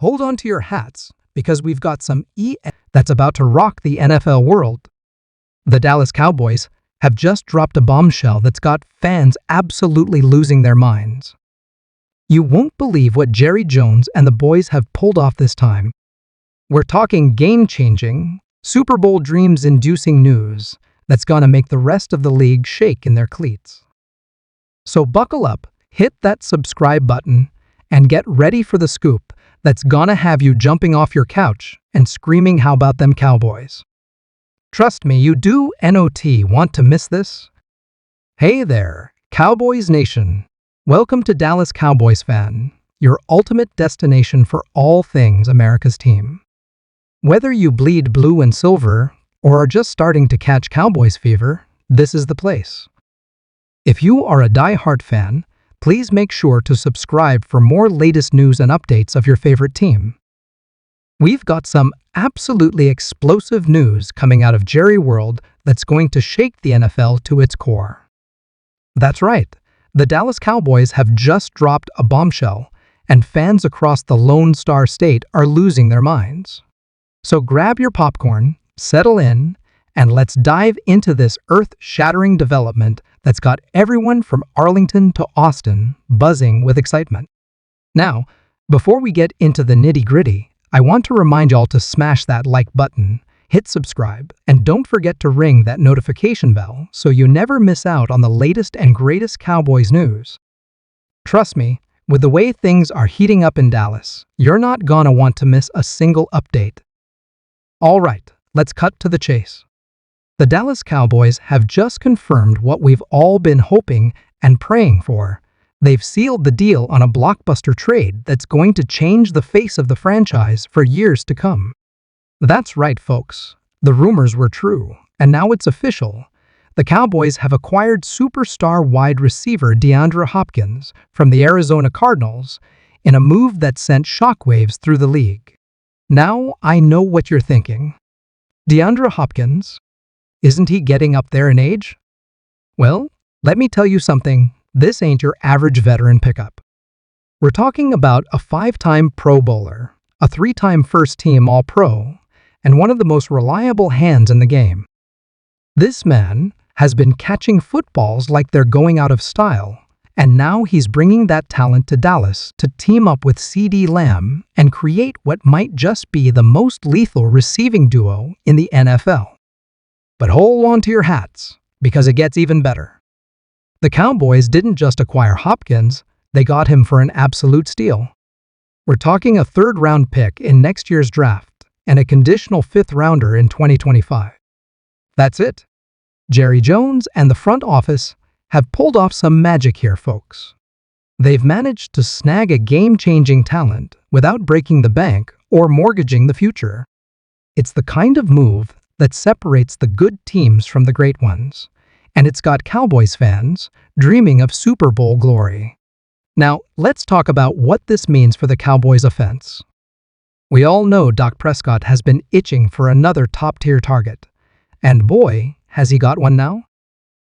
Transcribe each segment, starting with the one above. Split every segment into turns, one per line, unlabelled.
Hold on to your hats because we've got some that's about to rock the NFL world. The Dallas Cowboys have just dropped a bombshell that's got fans absolutely losing their minds. You won't believe what Jerry Jones and the boys have pulled off this time. We're talking game-changing, Super Bowl dreams-inducing news that's gonna make the rest of the league shake in their cleats. So buckle up, hit that subscribe button, and get ready for the scoop that's gonna have you jumping off your couch and screaming, "How about them Cowboys?" Trust me, you do not want to miss this. Hey there, Cowboys Nation. Welcome to Dallas Cowboys Fan, your ultimate destination for all things America's team. Whether you bleed blue and silver or are just starting to catch Cowboys fever, this is the place. If you are a die-hard fan, please make sure to subscribe for more latest news and updates of your favorite team. We've got some absolutely explosive news coming out of Jerry World that's going to shake the NFL to its core. That's right, the Dallas Cowboys have just dropped a bombshell, and fans across the Lone Star State are losing their minds. So grab your popcorn, settle in, and let's dive into this earth-shattering development that's got everyone from Arlington to Austin buzzing with excitement. Now, before we get into the nitty-gritty, I want to remind y'all to smash that like button, hit subscribe, and don't forget to ring that notification bell so you never miss out on the latest and greatest Cowboys news. Trust me, with the way things are heating up in Dallas, you're not gonna want to miss a single update. All right, let's cut to the chase. The Dallas Cowboys have just confirmed what we've all been hoping and praying for. They've sealed the deal on a blockbuster trade that's going to change the face of the franchise for years to come. That's right, folks. The rumors were true, and now it's official. The Cowboys have acquired superstar wide receiver DeAndre Hopkins from the Arizona Cardinals in a move that sent shockwaves through the league. Now I know what you're thinking. DeAndre Hopkins? Isn't he getting up there in age? Well, let me tell you something. This ain't your average veteran pickup. We're talking about a 5-time Pro Bowler, a 3-time first-team All-Pro, and one of the most reliable hands in the game. This man has been catching footballs like they're going out of style, and now he's bringing that talent to Dallas to team up with CeeDee Lamb and create what might just be the most lethal receiving duo in the NFL. But hold on to your hats, because it gets even better. The Cowboys didn't just acquire Hopkins, they got him for an absolute steal. We're talking a 3rd-round pick in next year's draft and a conditional 5th-rounder in 2025. That's it. Jerry Jones and the front office have pulled off some magic here, folks. They've managed to snag a game-changing talent without breaking the bank or mortgaging the future. It's the kind of move that separates the good teams from the great ones, and it's got Cowboys fans dreaming of Super Bowl glory. Now, let's talk about what this means for the Cowboys offense. We all know Dak Prescott has been itching for another top-tier target, and boy, has he got one now.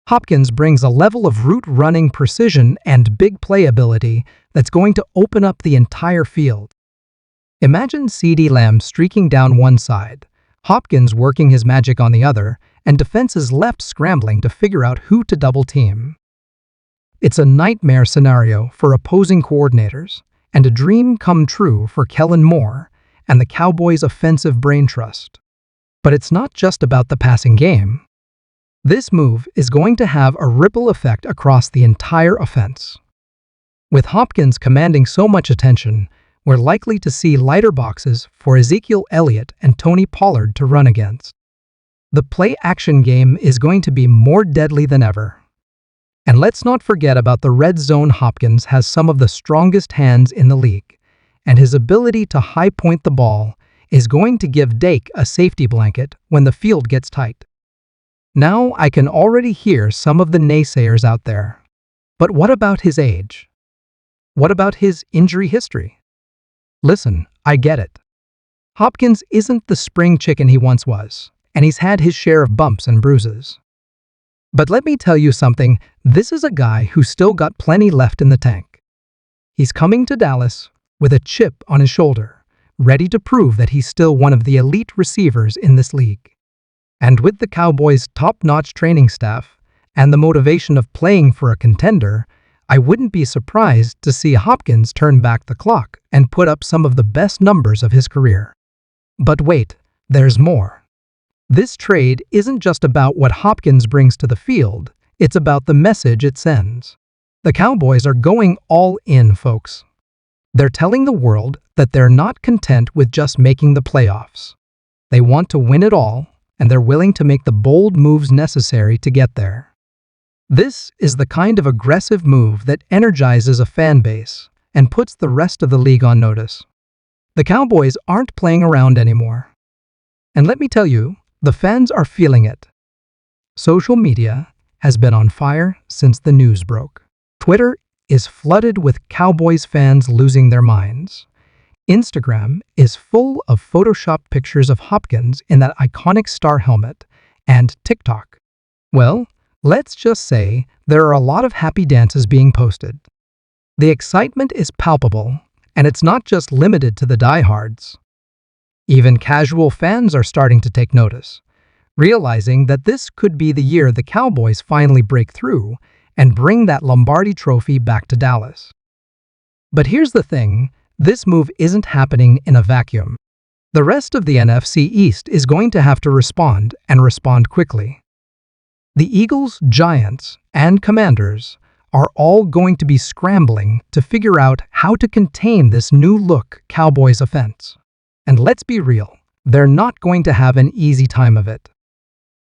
Hopkins brings a level of route-running precision and big play ability that's going to open up the entire field. Imagine CeeDee Lamb streaking down one side, Hopkins working his magic on the other, and defenses left scrambling to figure out who to double-team. It's a nightmare scenario for opposing coordinators, and a dream come true for Kellen Moore and the Cowboys' offensive brain trust. But it's not just about the passing game. This move is going to have a ripple effect across the entire offense. With Hopkins commanding so much attention, we're likely to see lighter boxes for Ezekiel Elliott and Tony Pollard to run against. The play-action game is going to be more deadly than ever. And let's not forget about the red zone. Hopkins has some of the strongest hands in the league, and his ability to high-point the ball is going to give Dake a safety blanket when the field gets tight. Now I can already hear some of the naysayers out there. But what about his age? What about his injury history? Listen, I get it. Hopkins isn't the spring chicken he once was, and he's had his share of bumps and bruises. But let me tell you something, this is a guy who's still got plenty left in the tank. He's coming to Dallas with a chip on his shoulder, ready to prove that he's still one of the elite receivers in this league. And with the Cowboys' top-notch training staff and the motivation of playing for a contender, I wouldn't be surprised to see Hopkins turn back the clock and put up some of the best numbers of his career. But wait, there's more. This trade isn't just about what Hopkins brings to the field, it's about the message it sends. The Cowboys are going all in, folks. They're telling the world that they're not content with just making the playoffs. They want to win it all, and they're willing to make the bold moves necessary to get there. This is the kind of aggressive move that energizes a fan base and puts the rest of the league on notice. The Cowboys aren't playing around anymore. And let me tell you, the fans are feeling it. Social media has been on fire since the news broke. Twitter is flooded with Cowboys fans losing their minds. Instagram is full of photoshopped pictures of Hopkins in that iconic star helmet, and TikTok. Well, let's just say there are a lot of happy dances being posted. The excitement is palpable, and it's not just limited to the diehards. Even casual fans are starting to take notice, realizing that this could be the year the Cowboys finally break through and bring that Lombardi trophy back to Dallas. But here's the thing, this move isn't happening in a vacuum. The rest of the NFC East is going to have to respond, and respond quickly. The Eagles, Giants, and Commanders are all going to be scrambling to figure out how to contain this new-look Cowboys offense. And let's be real, they're not going to have an easy time of it.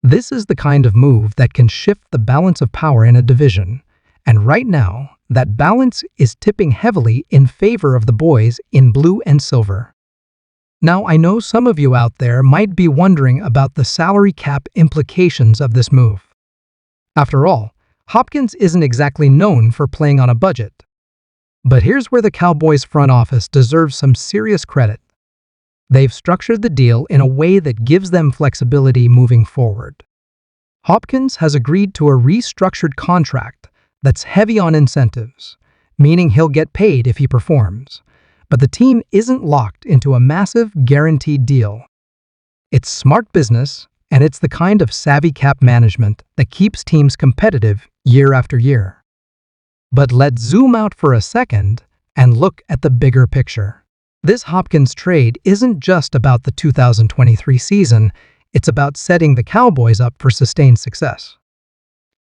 This is the kind of move that can shift the balance of power in a division, and right now, that balance is tipping heavily in favor of the boys in blue and silver. Now, I know some of you out there might be wondering about the salary cap implications of this move. After all, Hopkins isn't exactly known for playing on a budget. But here's where the Cowboys front office deserves some serious credit. They've structured the deal in a way that gives them flexibility moving forward. Hopkins has agreed to a restructured contract that's heavy on incentives, meaning he'll get paid if he performs. But the team isn't locked into a massive, guaranteed deal. It's smart business, and it's the kind of savvy cap management that keeps teams competitive year after year. But let's zoom out for a second and look at the bigger picture. This Hopkins trade isn't just about the 2023 season, it's about setting the Cowboys up for sustained success.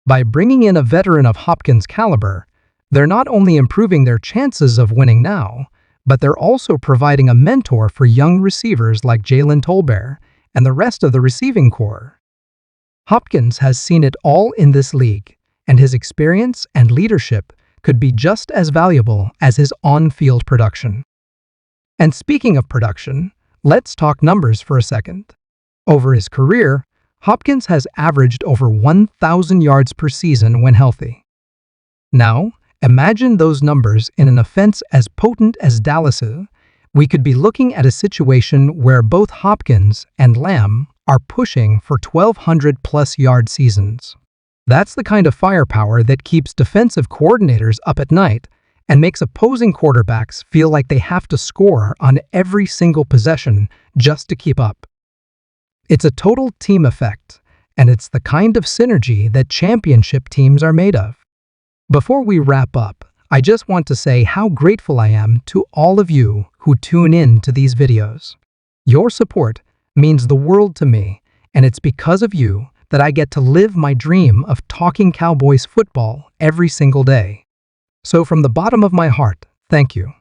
By bringing in a veteran of Hopkins' caliber, they're not only improving their chances of winning now, but they're also providing a mentor for young receivers like Jalen Tolbert and the rest of the receiving corps. Hopkins has seen it all in this league, and his experience and leadership could be just as valuable as his on-field production. And speaking of production, let's talk numbers for a second. Over his career, Hopkins has averaged over 1,000 yards per season when healthy. Now, imagine those numbers in an offense as potent as Dallas's. We could be looking at a situation where both Hopkins and Lamb are pushing for 1,200-plus yard seasons. That's the kind of firepower that keeps defensive coordinators up at night and makes opposing quarterbacks feel like they have to score on every single possession just to keep up. It's a total team effect, and it's the kind of synergy that championship teams are made of. Before we wrap up, I just want to say how grateful I am to all of you who tune in to these videos. Your support means the world to me, and it's because of you that I get to live my dream of talking Cowboys football every single day. So from the bottom of my heart, thank you.